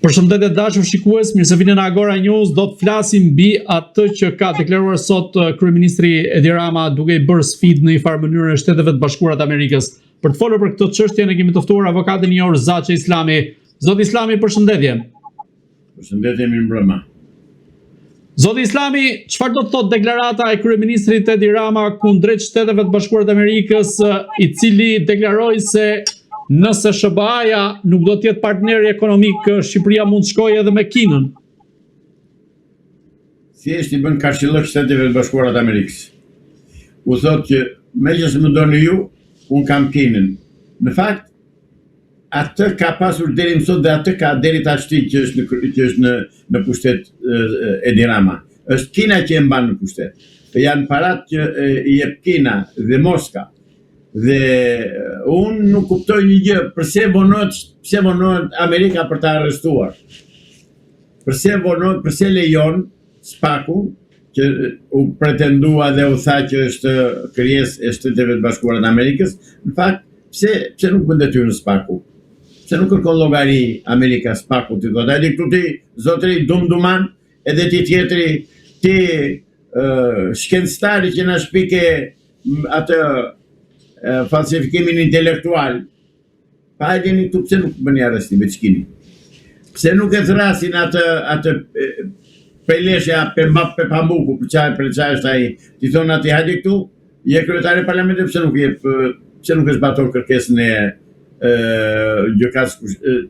Përshëndetje dashur shikues, mirë se vini në Agora News. Do të flasim mbi atë që ka deklaruar sot kryeministri Edi Rama, duke I bërë sfidë në një farë mënyrë në Shtetet e Bashkuara të Amerikës. Për të folur për këtë çështje ne kemi të ftuar avokatin e njohur Zaçe Islami. Zoti Islami, përshëndetje. Përshëndetje, mirëmbrëma. Zoti Islami, çfarë do të thotë deklarata e kryeministrit Edi Rama kundrejt Shteteve të Bashkuara të Amerikës, I cili deklaroi se nëse SBA-ja nuk do të jetë partneri ekonomik, Shqipëria mund të shkojë edhe me Kinën? Thjesht I bën karshillok Shteteve të Bashkuara të Amerikës. U thotë që meqenëse më doni ju, unë kam Kinën. Në fakt, atë ka pasur deri më sot dhe atë ka deri tashti që është në pushtet Edi Rama. Është Kina që e mban në pushtet. Janë parat që I jep Kina dhe Moska. Dhe unë nuk kuptoj një gjë, pse vonohet Amerika për ta arrestuar. Pse lejon SPAC-u, që u pretendua dhe u tha që është krijesë e Shteteve të Bashkuara të Amerikës, në fakt, pse nuk bën detyrë në SPAC-u? Pse nuk kërkon llogari Amerika SPAC-u ti thotë, ai këtu ti zotëri dumduman, edhe ti tjetri ti shkencëtari që na shpike atë falsifikimin intelektual. Pa hajeni këtu, pse nuk bëni arrestim me çkini? Pse nuk e thrasin atë peleshja pe pambuku, për çaj është ai? Ti thon aty hajde këtu, je kryetari I parlamentit, pse nuk e zbaton kërkesën e gjykatës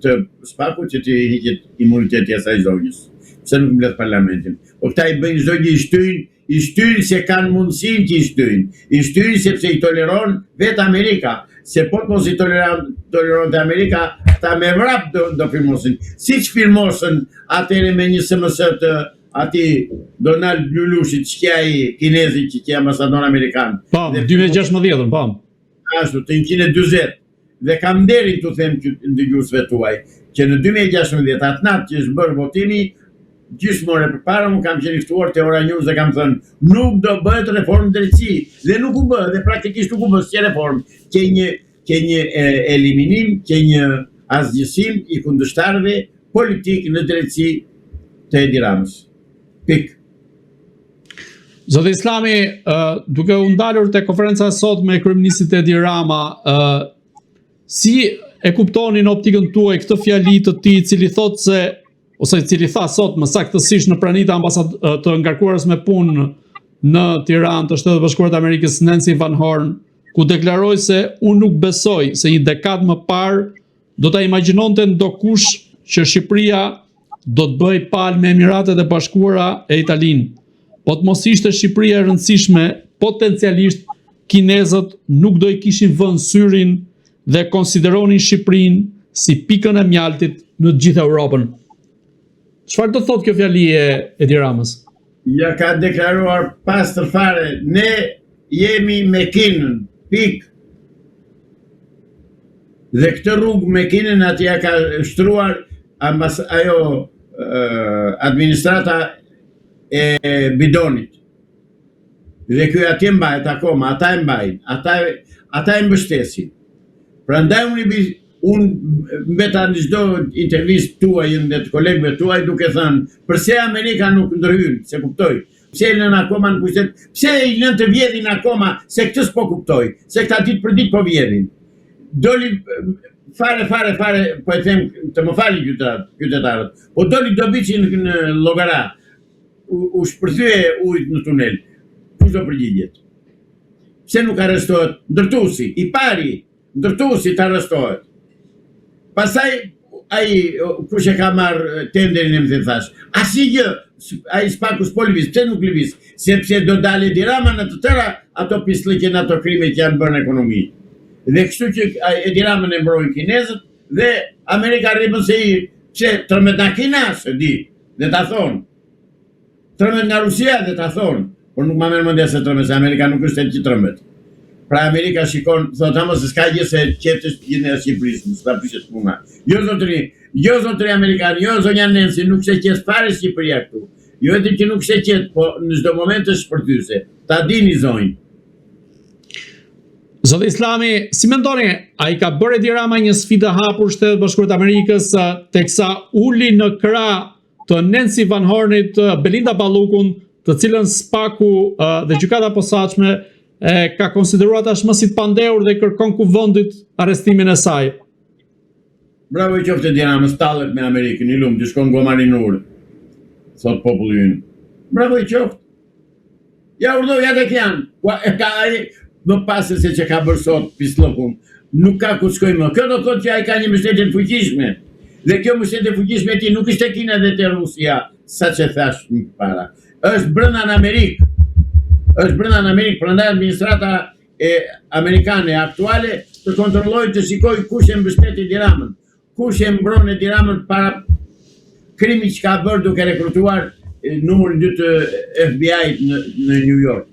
të SPAC-ut që ti hiqet imuniteti I asaj zonjës? Pse nuk mbledh parlamentin? Po këta I bëjnë çdo gjë, I shtyjnë se kanë mundësinë që I shtyjnë sepse I toleron vetë Amerika, se po të mos I toleron të Amerika, ta me vrap do firmosin. Siç firmosën atëre me një SMS të ati Donald Lulushit, që kja I kinezi që kja ambasador Amerikan. Pam, 2016, pam. Ashtu, të 120. Dhe kam deri të them që ndëgjuesve tuaj, që në 2016, atë natë që është bërë votimi, gjysmore përpara më kam qenë I ftuar te Ora News dhe kam thënë nuk do bëhet reformë drejtësi dhe nuk u bë dhe praktikisht nuk u bë si reformë, ke një eliminim, ke një asgjësim I kundërshtarëve politik në drejtësi të Edi Ramës. Pik. Zoti Islami, duke u ndalur te konferenca sot me kryeministrin Edi Rama, si e kuptoni në optikën tuaj këtë fjali të tij I cili thotë se ose I cili tha sot më saktësisht në pranitë të ngarkuarës me punë në Tiranë të Shtetet Bashkuara të Amerikës, Nancy Van Horn, ku deklaroi se unë nuk besoj se një dekadë më parë do ta imagjinonte ndokush që Shqipëria do të bëj palë me Emiratet e Bashkuara e Italinë. Po të mos ishte Shqipëria e rëndësishme, potencialisht kinezët nuk do I kishin vënë syrin dhe konsideronin Shqipërinë si pikën e mjaltit në të gjithë Europën. Çfarë do thotë kjo fjali e Edi Ramës? Ja ka deklaruar pastër fare, ne jemi me Kinën, pik. Dhe këtë rrugë me Kinën aty ja ka shtruar administrata e bidonit. Dhe ky atje mbajt akoma, ata e mbajnë, ata e mbështesin. Prandaj unë mbeta në çdo intervistë tuaj dhe të kolegëve tuaj duke thënë përse Amerika nuk ndërhyn, se kuptoj. Pse I lënë akoma në pushtet? Pse I lënë të vjedhin akoma, se këtë s'po kuptoj, se këta ditë për ditë po vjedhin. Doli fare, po e them të më fali qytetarët, po doli dobiçi në llogara, u shpërthye ujit në tunel. Kush do përgjigjet? Pse nuk arrestohet ndërtuesi, I pari, ndërtuesi të arrestohet? Pastaj ai kush e ka marrë tenderin e më thash. Asgjë, ai SPAC-u s'po lëviz, pse nuk lëviz? Sepse do dalë Edi Rama në të tëra ato pislliqe, ato krime që janë bërë në ekonomi. Dhe kështu që Edi Ramën e mbrojnë kinezët dhe Amerika rripën se pse tërmet nga Kina, se di, dhe ta thonë. Tërmet nga Rusia dhe ta thonë, por nuk ma merr mendja se tërmet, se Amerika nuk është që tërmet. Pra Amerika shikon, thotë ama se s'ka gjë se qetësh gjendja e Shqipërisë, s'ka pyet puna. Jo zotëri amerikan, jo zonja Nancy, nuk se qet fare Shqipëria këtu. Jo vetëm që nuk se qet, po në çdo moment është shpërthyese. Ta dini zonjë. Zoti Islami, si mendoni, a i ka bërë Edi Rama një sfidë hapur Shtetet Bashkuara të Amerikës teksa uli në krah të Nancy Van Hornit Belinda Ballukun, të cilën spaku dhe gjykata e posaçme ka konsideruar tashmë si të pandehur dhe kërkon kuvendit arrestimin e saj. Bravo i qoftë Edi Rama, stallet me Amerikën, i lumë, të shkon gomarinur, thot populli ynë. Bravo i qoftë. Ja urdhoj, ja tek janë. E ka ai më pasë se që ka bërë sot pislokun. Nuk ka ku shkoj më. Kjo do thotë që ai ka një mbështetje të fuqishme. Dhe kjo mbështetje e fuqishme e tij nuk është e Kina dhe te Rusia, sa që thash më para. Është brenda në Amerikë. Është brenda në Amerikë, prandaj administrata amerikane aktuale të kontrollojë, të shikojë kush e mbështet Edi Ramën. Kush e mbron Edi Ramën para krimit që ka bërë duke rekrutuar numrin 2 të FBI-t në New York.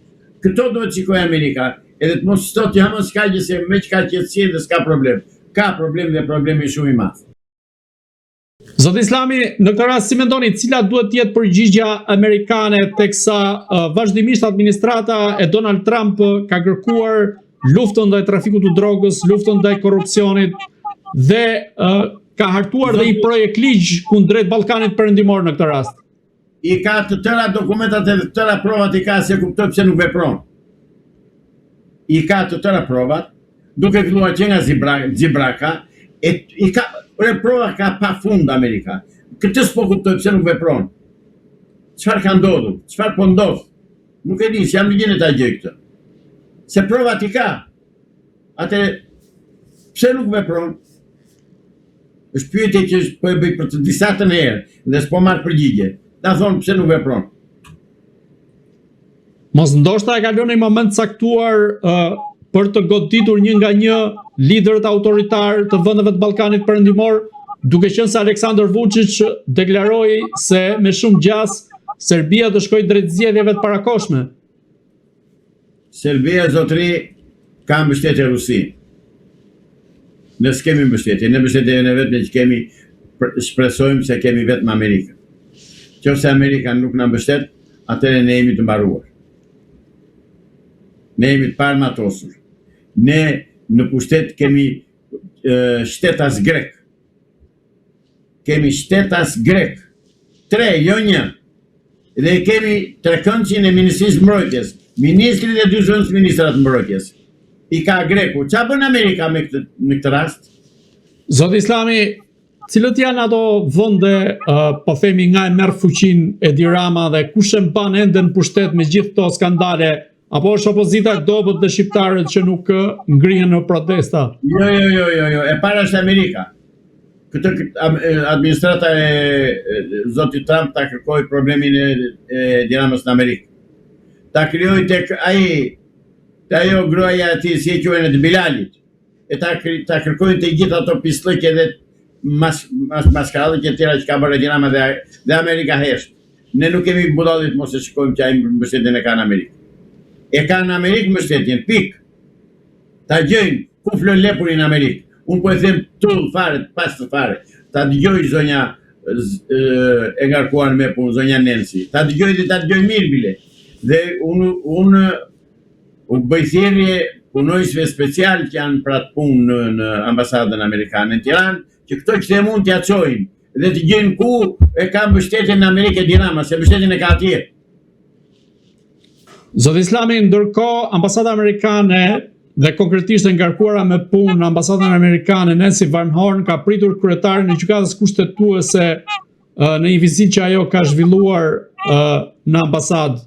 Këto duhet shikoj Amerika, edhe të mos thotë ja mos ka gjë se me çka qetësi dhe s'ka problem. Ka problem dhe problemi shumë i madh. Zoti Islami, në këtë rast si mendoni, cila duhet të jetë përgjigjja amerikane teksa vazhdimisht administrata e Donald Trump ka kërkuar luftën ndaj trafikut të drogës, luftën ndaj korrupsionit dhe ka hartuar dhe i projekt ligj kundrejt Ballkanit Perëndimor në këtë rast. I ka të tëra dokumentat e të tëra provat i ka se kuptoj pse nuk vepron. I ka të tëra provat, duke filluar që nga Zibraka, i ka prova ka pa fund Amerika. Këtë s'po kuptoj pse nuk vepron. Çfarë ka ndodhur? Çfarë po ndodh? Nuk e di, jam ligjën e ta gjej këtë. Se provat i ka. Atë pse nuk vepron? Është pyetje që po e bëj për të disa të herë dhe s'po marr përgjigje. Ta thonë pse nuk vepron. Mos ndoshta e ka lënë një moment caktuar për të goditur një nga një liderët autoritar të vendeve të Ballkanit Perëndimor, duke qenë se Aleksandar Vučić deklaroi se me shumë gjas Serbia do shkojë drejt zgjedhjeve të parakohshme. Serbia zotëri ka mbështetje Rusi. Ne s'kemi mbështetje, ne mbështetjen e vetme që kemi shpresojmë se kemi vetëm Amerikën. Qofse Amerika nuk na mbështet, atëherë ne jemi të mbaruar. Ne jemi të parmatosur. Ne në pushtet kemi shtetas grek. Kemi shtetas grek. 3, jo 1. Dhe kemi trekëndçin e Ministrisë Mbrojtjes. Ministri dhe 2 zëvendës ministrat mbrojtjes. I ka greku. Ç'a bën Amerika në këtë rast? Zoti Islami, cilët janë ato vende, po themi, nga e merr fuqinë Edi Rama dhe kush e mban ende në pushtet me gjithë këto skandale, apo është opozita e dobët dhe shqiptarët që nuk ngrihen në protesta? Jo, e para është Amerika. Këtë administrata e zotit Trump ta kërkoi problemin e Edi Ramës në Amerikë. Ta krijoi tek ajo gruaja e tij, si e quajnë, të Bilalit. E ta kërkojnë të gjithë ato pislëqe dhe maskarallëqe e tjera që ka bërë Edi Rama dhe Amerika hesht. Ne nuk kemi budallit mos e shikojmë që ai mbështetjen e ka në Amerikë. E ka në Amerikë mbështetjen, pik. Ta gjejnë ku flën lepurin në Amerikë. Unë po e them tull fare, pas të fare. Ta dëgjoj zonja e ngarkuar me punë, zonja Nancy. Ta dëgjoj dhe ta dëgjoj mirë bile. Dhe unë bëj thirrje punojësve special që janë pra të punë në ambasadën amerikane në Tiranë, që këto që them unë t'ja çojnë dhe të gjejnë ku e ka mbështetjen në Amerikë Edi Rama, se mbështetjen e ka atje. Zoti Islami, ndërkohë ambasada amerikane dhe konkretisht e ngarkuara me punë në ambasadën amerikane Nancy Van Horn ka pritur kryetarin e gjykatës kushtetuese në një vizitë që ajo ka zhvilluar në ambasadë,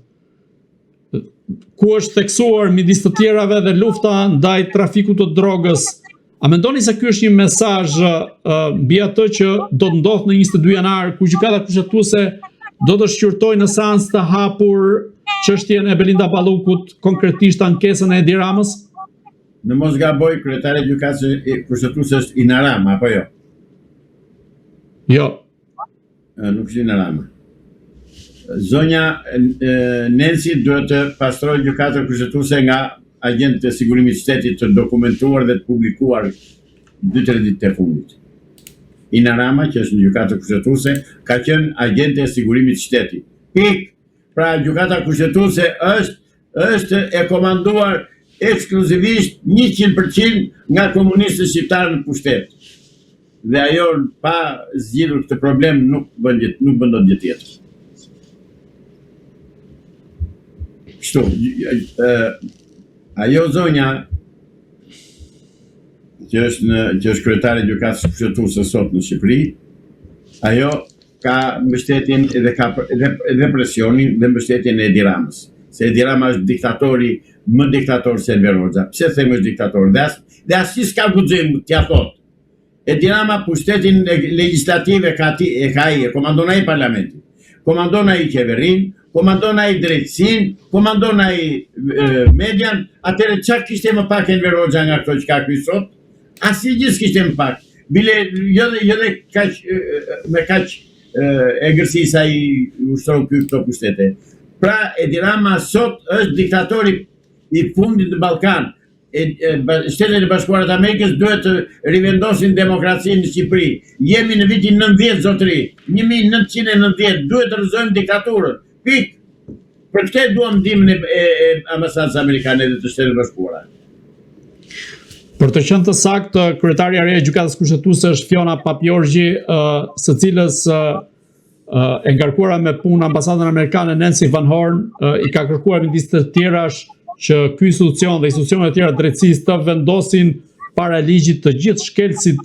ku është theksuar midis të tjerave dhe lufta ndaj trafikut të drogës. A mendoni se ky është një mesazh mbi atë që do të ndodhë në 22 janar, ku gjykata kushtetuese do të shqyrtojë në seancë të hapur çështjen e Belinda Ballukut, konkretisht ankesën e Edi Ramës? Në mos gaboj, kryetari i gjykatës kushtetuese është Ina Rama, apo jo? Jo. Nuk është Ina Rama. Zonja Nancy duhet të pastrojë gjykatën kushtetuese nga agentët e sigurimit të shtetit të dokumentuar dhe të publikuar 2-3 ditë të fundit. Ina Rama, që është në gjykatën kushtetuese, ka qenë agente e sigurimit të shtetit. Pik. Pra gjykata kushtetuese është e komanduar ekskluzivisht 100% nga komunistët shqiptarë në pushtet. Dhe ajo pa zgjidhur këtë problem nuk bën dot gjë tjetër. Kështu, ajo zonja që është kryetare e gjykatës kushtetuese sot në Shqipëri, ajo ka mbështetjen dhe presionin dhe mbështetjen e Edi Ramës. Se Edi Rama është diktatori, më diktator se Enver Hoxha. Pse them është diktator? Dhe asnjë s'ka guxim t'ia thotë. Edi Rama pushtetin legislativ e ka ai, e komandon ai parlamentin, komandon ai qeverin, komandon ai drejtësin, komandon ai median. Atëherë çka kishte më pak Enver Hoxha nga këto që ka ky sot? Asnjë s'kishte më pak. Bile jo dhe kaq me kaq egërsi sa i ushtron këto pushtete. Pra Edi Rama sot është diktatori i fundit në Ballkan. Shtetet e Bashkuara të Amerikës duhet të rivendosin demokracinë në Shqipëri. Jemi në vitin 90 zotëri, 1990 duhet të rrëzojmë diktaturën. Pik. Për këtë duam ndihmën e ambasadës amerikane dhe të Shtetit të Bashkuara. Për të qenë të saktë, kryetaria e re e gjykatës kushtetuese është Fiona Papiorgji, së cilës e ngarkuara me punë ambasadën amerikane Nancy Van Horn i ka kërkuar midis të tjerash që ky institucion dhe institucionet e tjera drejtësisë të vendosin para ligjit të gjithë shkelësit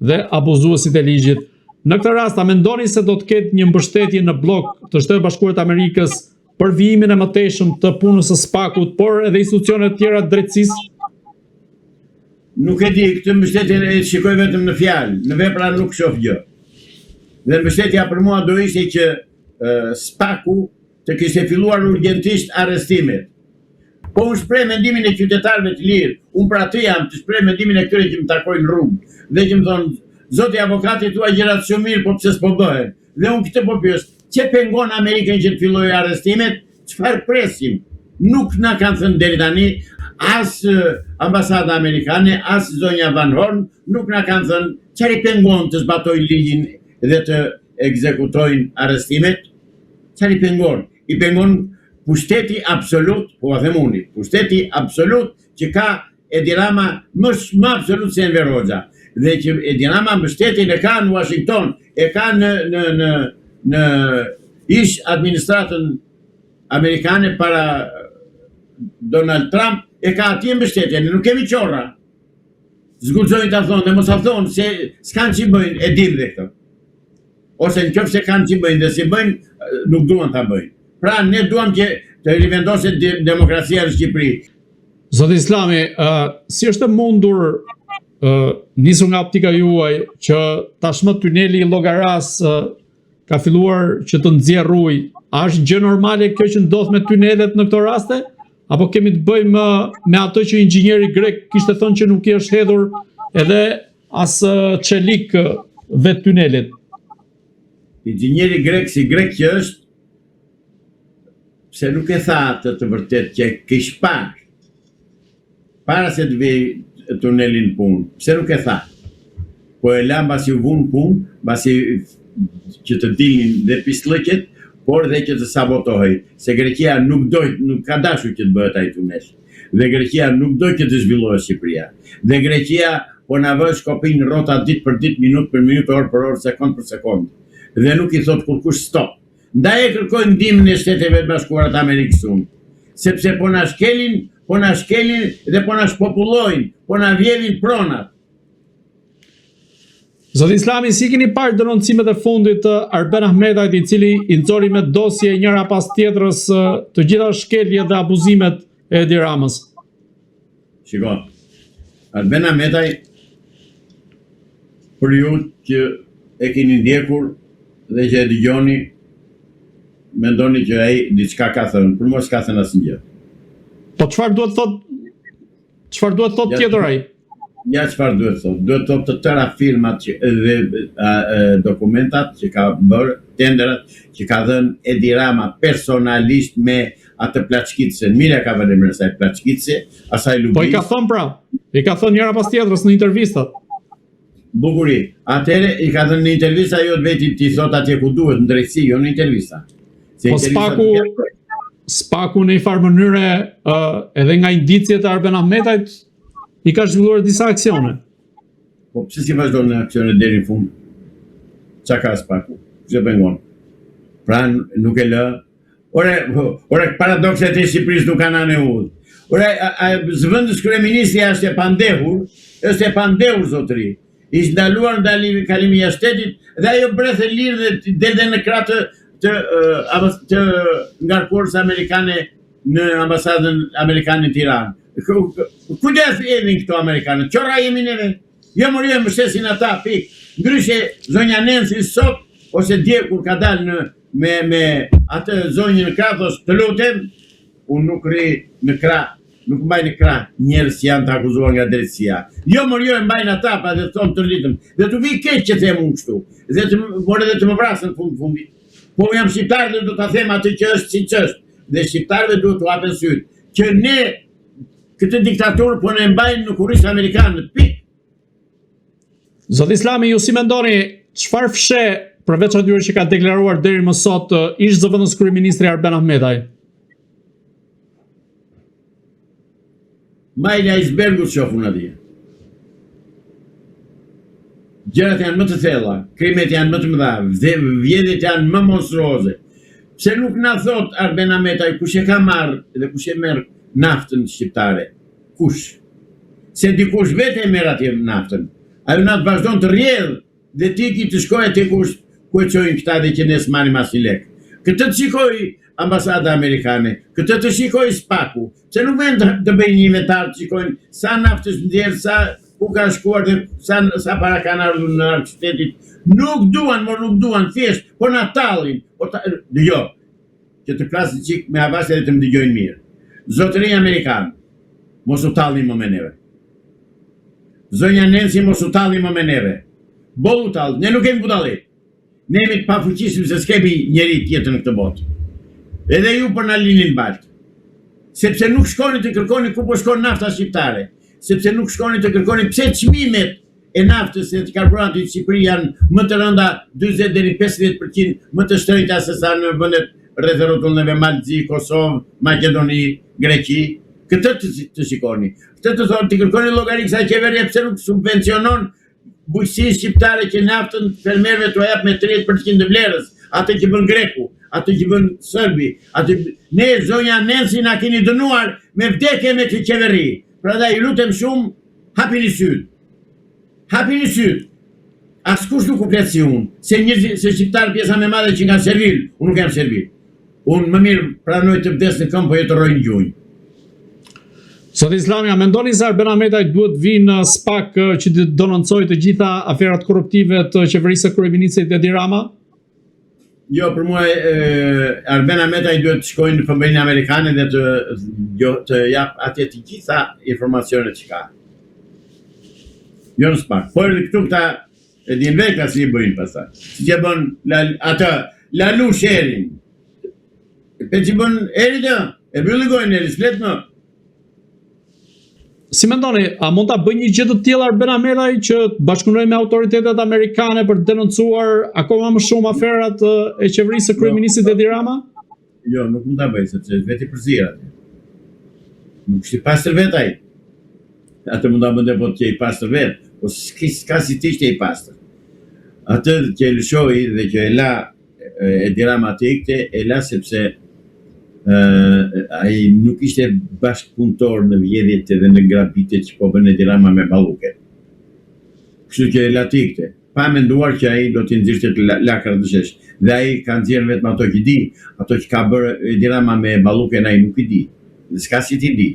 dhe abuzuesit e ligjit. Në këtë rast, a mendoni se do të ketë një mbështetje në blok të Shtetit Bashkuar të Amerikës për vijimin e mëtejshëm të punës së SPAK-ut, por edhe institucionet e tjera drejtësisë? Nuk e di, këtë mbështetje e shikoj vetëm në fjalë, në vepra nuk shoh gjë. Dhe mbështetja për mua do ishte që SPAK-u të kishte filluar urgjentisht arrestimet. Po unë shpreh mendimin e qytetarëve të lirë, unë pra të jam të shpreh mendimin e këtyre që më takojnë rrugë, dhe që më thonë, zoti avokati tua gjërat shumë mirë, po pse s'po bëhen? Dhe unë këtë po pyes, çe pengon Amerikën që të fillojë arrestimet? Çfarë presim? Nuk na kanë thënë deri tani, as ambasada amerikane, as zonja Van Horn, nuk na kanë thënë çfarë i pengon të zbatojnë ligjin dhe të ekzekutojnë arrestimet. Çfarë i pengon? I pengon pushteti absolut, po a them unë, pushteti absolut që ka Edi Rama më absolut se Enver Hoxha. Dhe që Edi Rama mbështetjen e ka në Washington, e ka në ish administratën amerikane para Donald Trump, e ka atje mbështetjen, nuk kemi qorra. Zguxojnë ta thonë, dhe mos ta thonë se s'kan që bëjnë, e dim dhe këto. Ose në qoftë se kanë që bëjnë, dhe si bëjnë, nuk duan ta bëjnë. Pra, ne duam që të rivendoset demokracia në Shqipëri. Zoti Islami, si është mundur, nisur nga optika juaj, që tashmë tuneli i Llogaras ka filluar që të nxjerrë ujë? A është gjë normale kjo që ndodh me tunelet në këto raste? Apo kemi të bëjmë me ato që inxhinieri grek kishte thënë që nuk i është hedhur edhe as çelik vetë tunelit? Inxhinieri grek si grek që është, pse nuk e tha të vërtet që kish parë, para se të vej tunelin punë, pse nuk e tha? Po e la mbasi u vunë punë, mbasi që të dilnin dhe pislëqet, por dhe që të sabotohej, se Greqia nuk ka dashur që të bëhet ai tunel. Dhe Greqia nuk do që të zhvillohet Shqipëria. Dhe Greqia po na vë shkopin rrota ditë për ditë, minutë për minutë, orë për orë, sekond për sekond. Dhe nuk i thot kurkush stop. Ndaj e kërkojnë ndihmën e Shteteve të Bashkuara të Amerikës unë, sepse po na shkelin dhe po na shpopullojnë, po na vjedhin pronat. Zoti Islami, si keni parë denoncimet e fundit të Arben Ahmetajt, i cili i nxori me dosje njëra pas tjetrës të gjitha shkeljet dhe abuzimet e Edi Ramës? Shiko, Arben Ahmetaj, për ju që e keni ndjekur dhe që e dëgjoni, mendoni që ai diçka ka thënë, për mua s'ka thënë asnjë. Po çfarë duhet thot tjetër ai? Ja çfarë duhet thot? Duhet thot të tëra firmat dhe dokumentat që ka bërë, tenderat që ka dhënë Edi Rama personalisht me atë plaçkitse. Mira ka vënë emrin e saj plaçkitse, asaj lubi. Po i ka thënë pra, i ka thënë njëra pas tjetrës në intervistat. Bukuri, atëre i ka thënë në intervista, jo të veti ti thot atje ku duhet, në drejtësi, jo në intervista. Po SPAK-u në një farë mënyre edhe nga indicjet e Arben Ahmetajt i ka zhvilluar disa aksione. Po pse si vazhdon në aksione deri në fund? Qa ka SPAK-u? Që pengon? Pra nuk e lë. Ore paradokset e Shqipërisë nuk kanë anë e udhë. Ore, zëvendës kryeministri është e pandehur zotëri. Ishtë ndaluar ndalimi kalimi i shtetit dhe ajo brethe lirë dhe delde në krah të ngarkuarës amerikane në ambasadën amerikane në Tiranë. Kujdes edhin këto amerikanë? Qora jemi neve? Jo mërë më shesin ata, pik. Ndryshe zonja Nensi sot, ose dje kur ka dalë me atë zonjë në krah, thos të lutem, unë nuk ri në krah, nuk mbaj në krah njerëz që janë të akuzuar nga drejtësia. Jo mërë e mbajnë ata, pa dhe thonë të rritëm. Dhe të vi keq që them unë kështu. Dhe të më vrasën fundit. Po jam shqiptar dhe do të them atë që është si që është. Dhe shqiptarëve duhet të hapen sytë. Që ne këtë diktaturë po ne mbajnë në kurrisë amerikanë, pik. Zot Islami, ju si mendoni çfarë fshe përveç atyre që ka deklaruar deri më sot ish zëvendës kryeministri Arben Ahmetaj? Majla icebergut shofun atje. Gjërat janë më të thella, krimet janë më të mëdha, vjedhjet janë më monstruoze. Pse nuk na thot Arben Ahmetaj kush e ka marrë dhe kush e merr naftën shqiptare? Kush? Se dikush vetë e merr atje naftën. Ajo na vazhdon të rrjedh dhe ti ki të shkojë te kush ku e çojnë këta dhe që ne s'marrim asnjë lek. Këtë të shikoj ambasada amerikane, këtë të shikoj SPAK-u, se nuk vend të bëjnë një inventar të shikojnë sa naftë është ndjerë, sa ku ka shkuar dhe sa para kanë ardhur në ark shtetit. Nuk duan, thjesht, po na tallin. Jo, që të flasin çik me avas edhe të më dëgjojnë mirë. Zotëri amerikan, mos u tallni më me neve. Zonja Nensi mos u tallni më me neve. Bollu tall, ne nuk kemi budalli. Ne jemi të pafuqishëm se s'kemi njeri tjetër në këtë botë. Edhe ju për na linin baltë. Sepse nuk shkoni të kërkoni ku po shkon nafta shqiptare. Sepse nuk shkoni të kërkoni pse çmimet e naftës e të karburantit në Shqipëri janë më të rënda 40 deri 50% më të shtrenjta se sa në vendet rreth rrotullave Malzi, Kosovë, Maqedoni, Greqi. Këtë të shikoni. Këtë të thonë të kërkoni llogari kësaj qeverie pse nuk subvencionon bujqësinë shqiptare që naftën fermerëve t'u jap me 30% të vlerës, atë që bën Greku, atë që bën Serbi, ne zonja Nensi na keni dënuar me vdekje me këtë qeveri. Prandaj lutem shumë, hapini syt. Hapini syt. Askush nuk u plet si unë, se shqiptar pjesa më e madhe që kanë servil, unë nuk jam servil. Unë më mirë pranoj të vdes në këmbë, po jetë rroj në gjunjë. Zot Islami, a mendoni se Arben Ahmetaj duhet vinë në SPAK që të denoncojë të gjitha aferat korruptive të qeverisë së kryeministrit Edi Rama? Jo, për mua Arben Ahmetaj duhet të shkojnë në FBI-n amerikane dhe të jap atje të gjitha informacionet që ka. Jo në SPAK. Por edhe këtu këta e din vetë si i bëjnë pastaj. Si që bën atë lalu sherin. Pe që bën eri të, e bëllë gojnë eri, s'let më. Si mendoni, a mund ta bëjë një gjë të tillë Arben Ahmetaj që bashkëpunojë me autoritetet amerikane për të denoncuar akoma më shumë aferat e qeverisë së kryeministrit Edi Rama? Jo, nuk mund ta bëj sepse është vetë i përzir aty. Nuk është i pastër vet ai. Atë mund ta bënte po të i pastër vet, po s'ka si të ishte i pastër. Atë që e lëshoi dhe që e la Edi Rama të ikte, e la sepse ai nuk ishte bashkëpunëtor në vjedhjet edhe në grabitet që po bën Edi Rama me balluke. Kështu që e la të ikte. Pa menduar që ai do t'i nxirrte të lakra dëshesh. Dhe ai ka nxjerrë vetëm ato që di, ato që ka bërë Edi Rama me balluken ai nuk i di. Dhe s'ka si t'i di.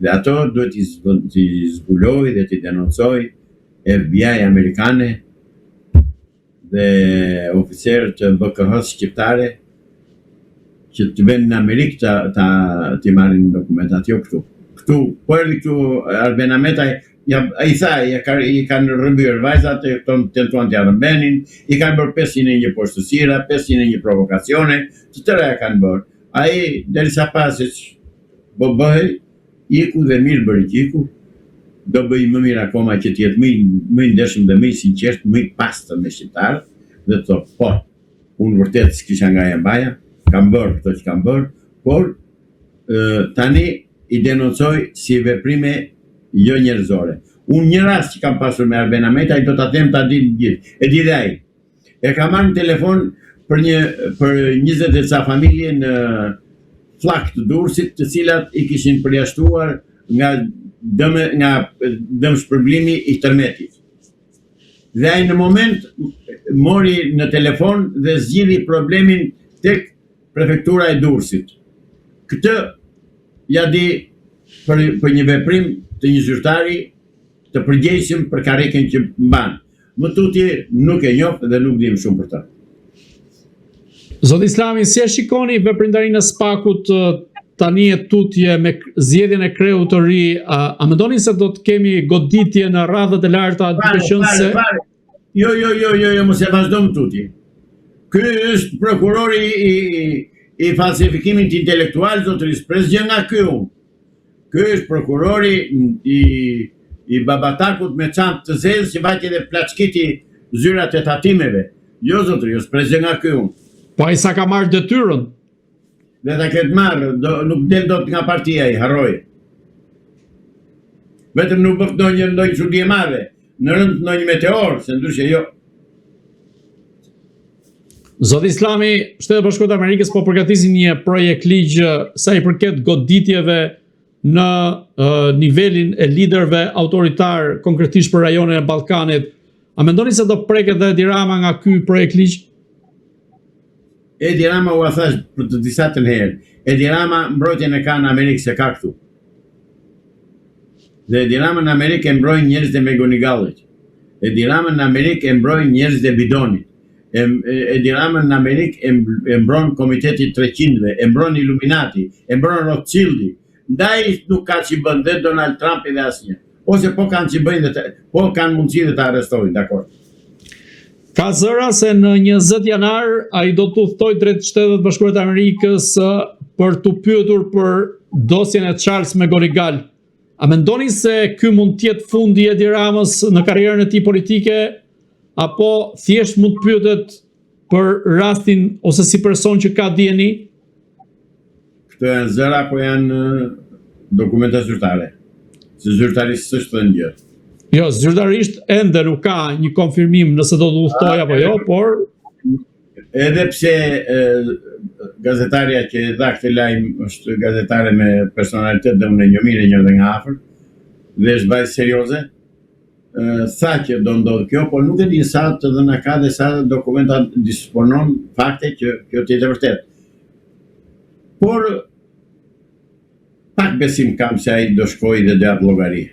Dhe ato duhet t'i zbuloj dhe t'i denoncoj FBI amerikane dhe oficerët të BKH-s shqiptare që të venë në Amerikë të marrin dokumentat, jo këtu. Këtu, po erdhi këtu Arben Ahmetaj, i tha, i kanë rrëmbyer vajzat, tentuan t'ja rrëmbenin, i kanë bërë 501 poshtësira, 501 provokacione, të tëra ja kanë bërë. Ai, derisa pasi po bëhej, iku dhe mirë bëri që iku, do bëj më mirë akoma që t'jetë më i ndershëm dhe më i sinqert, më i pastër me shqiptarët, dhe të thotë, po, unë vërtet s'kisha nga e mbaja, kam bërë këto që kam bërë, por tani i denoncoj si veprime jo njerëzore. Unë një rast që kam pasur me Arben Ahmet, ai do ta them ta dinë gjithë. E di dhe ai. E kam marrë në telefon për 20 e ca familje në Flak të Durrësit, të cilat i kishin përjashtuar nga dëm shpërblimi i tërmetit. Dhe ai në moment mori në telefon dhe zgjidhi problemin tek prefektura e Durrësit. Këtë ja di për një veprim të një zyrtari të përgjegjshëm për karrikën që mban. Më tutje nuk e njoh dhe nuk dim shumë për ta. Zoti Islami, si e shikoni veprindarinë e SPAK-ut tani e tutje me zgjedhjen e kreut të ri? A mendoni se do të kemi goditje në radhët e larta duke qenë se Jo, mos e vazhdo më tutje. Ky është prokurori i falsifikimit intelektual, zotëris, presgjë nga ky unë. Ky është prokurori i babatakut me çantë të zezë që vaqe dhe plaçkiti zyrat e tatimeve. Jo, zotëris, presgjë nga ky unë. Po ai sa ka marrë detyrën? Dhe ta ketë marrë, nuk del dot nga partia i, harroj. Vetëm nuk bëft ndonjë çudi e madhe, në rënd ndonjë meteor, se ndryshe jo. Zoti Islami, Shtetet Bashkuara të Amerikës po përgatisin një projekt ligj sa i përket goditjeve në nivelin e liderëve autoritar, konkretisht për rajonin e Ballkanit. A mendoni se do preket dhe Edi Rama nga ky projekt ligj? Edi Rama u thash për të disa të herë. Edi Rama mbrojtjen e ka në Amerikë se ka këtu. Dhe Edi Rama në Amerikë e mbrojnë njerëz dhe Megonigallit. Edi Rama në Amerikë e mbrojnë njerëz dhe Bidonit. Edi Rama në Amerikë e mbron Komiteti 300-ve, e mbron Illuminati, e mbron Rothschildi. Ndaj nuk ka që bën dhe Donald Trump dhe asnjë. Ose po kanë që bëjnë dhe po kanë mundësi dhe të arrestojnë, dakor. Ka zëra se në 20 janar ai do të udhtoj drejt Shtetet Bashkuara të Amerikës për të pyetur për dosjen e Charles Megonigal. A mendoni se ky mund të jetë fundi i Edi Ramës në karrierën e tij politike, apo thjesht mund të pyetet për rastin ose si person që ka dieni? Këto janë zëra apo janë dokumenta zyrtare? Se zyrtarisht s'është thënë gjë. Jo, zyrtarisht ende nuk ka një konfirmim nëse do të udhtoj apo jo, por edhe pse gazetaria që dha këtë lajm është gazetare me personalitet dhe unë e njoh mirë, e njoh dhe nga afër, dhe është vajzë serioze, tha që do ndodhë kjo, por nuk e di sa të dhëna ka dhe sa dokumenta disponon fakte që kjo të jetë vërtet. Por pak besim kam se ai do shkojë dhe do jap llogari.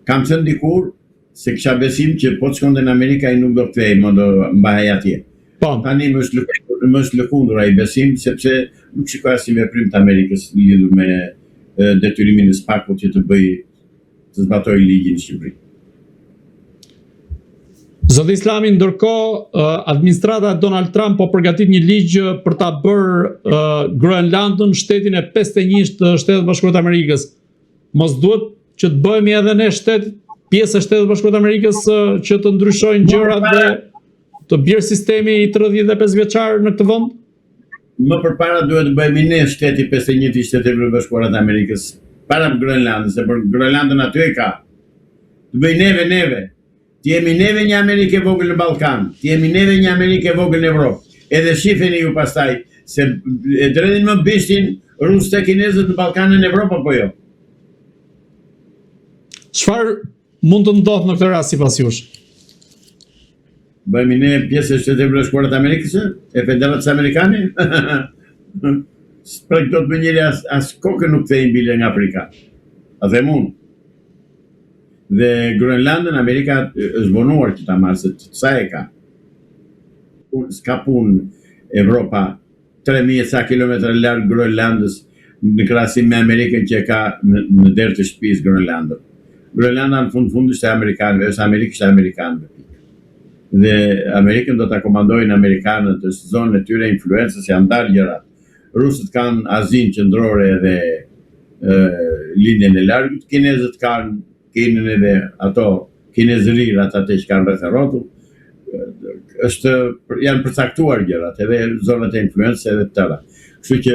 Kam thënë dikur se kisha besim që po të shkonte në Amerikë ai nuk do kthehej, më do mbahej atje. po, Tani më është lëkundur ai besim, sepse nuk shikoj asnjë veprim të Amerikës lidhur me detyrimin e SPAK-ut që të zbatoj ligjin në Shqipëri. Zoti Islami, ndërkohë administrata e Donald Trump po përgatit një ligj për ta bërë Groenlandën shtetin e 51 të Shtetet Bashkuara të Amerikës. Mos duhet që të bëhemi edhe ne pjesë e Shtetet Bashkuara të Amerikës që të ndryshojnë gjërat dhe të bjerë sistemi i 35 vjeçar në këtë vend? Më përpara duhet të bëhemi ne shteti 51 i Shtetit Bashkuara të Amerikës, para Groenlandës, se për Groenlandën aty e ka. Të bëj neve. Të jemi neve një Amerikë e vogël në Ballkan, të jemi neve një Amerikë e vogël në Evropë. Edhe shifeni ju pastaj se e dredhin më bishtin rusët e kinezët në Ballkan në Evropë apo jo? Çfarë mund të ndodhë në këtë rast sipas jush? Bëhemi ne pjesë e Shtetit Bashkuar të Amerikës, e Federatës Amerikane? Për këto të bënjeri as kokën nuk thejnë bile nga Afrika. A them unë. Dhe Groenlandën Amerika është vonuar që ta marrë, se sa e ka. S'ka punë Evropa 3000 sa kilometra larg Groenlandës në krahasim me Amerikën që ka në derë të shtëpisë Groenlandën. Groenlanda në fund është e amerikanëve, është Amerikë e amerikanëve. Dhe Amerikën do ta komandojnë amerikanët, është zonën e tyre influencës, janë ndarë gjërat. Rusët kanë Azinë qendrore dhe linjën e largët, kinezët kanë Kinën edhe ato kinezërir ata që kanë rreth rrotull. Janë përcaktuar gjërat, edhe zonat e influencës edhe të tëra. Kështu që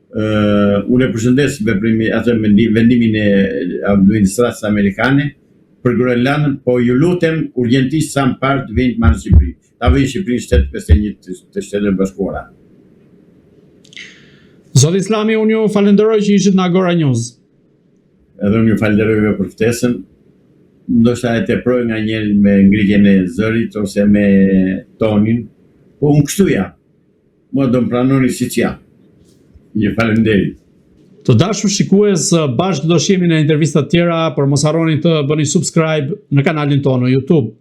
Unë e përshëndes vendimin e administratës amerikane për Groenlandën, po ju lutem urgjentisht sa më parë të vinë të marrë Shqipëri. Ta vijnë Shqipëri shtetë 51 të Shtetet Bashkuara. Zoti Islami, unë ju falenderoj që ishit në Agora News. Edhe unë ju falenderoj për ftesën. Ndoshta e teproj nga njëri me ngritjen e zërit ose me tonin, po unë kështu jam. Mua do më pranoni siç jam. Ju falenderoj. Të dashur shikues, bashkë do shihemi në intervista tjera, por mos harroni të bëni subscribe në kanalin tonë në YouTube.